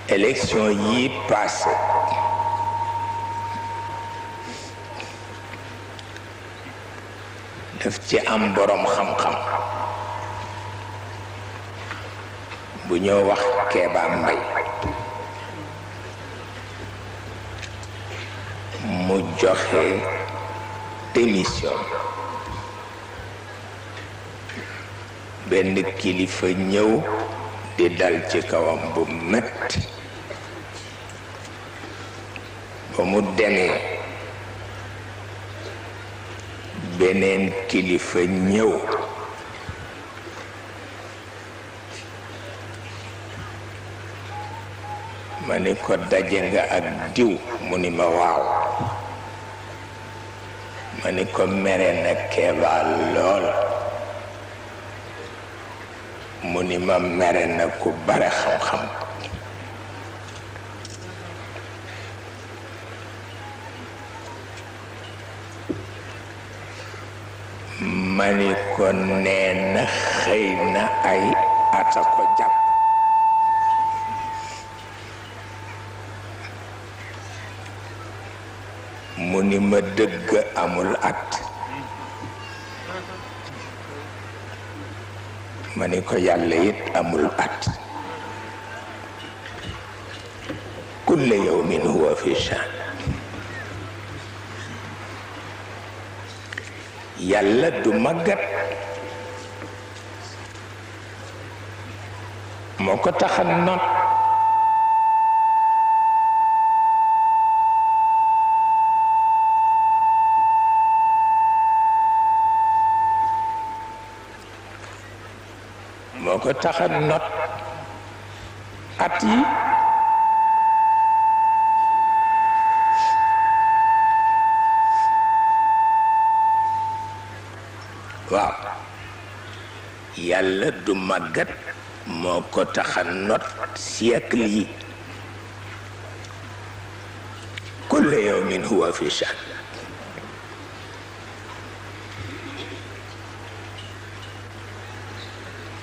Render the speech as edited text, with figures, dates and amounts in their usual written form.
élection yi passé daf ci am borom xam-xam bu ñoo wax Kéba Mbay mu joxe démission benn kilifa ñëw di dal ci kawam bu metti ba mu demee beneen kilifa ñëw ma ni ko daje nga ak diw mu ni ma waaw ma ni ko mere na Kéba lool mu ni ma mere na ku bare xam-xam ma ni ko nee na xëy na ay ata ko jàpp mu ni ma dëgg amul at ma ni ko yàlla it amul at kulla yawmin huwa fi shaan yàlla du màggat moo ko tax a not moo ko tax a not at yi waaw yàlla du màggat moo ko tax a not siècle yi kulla yawmin huwa fi shaan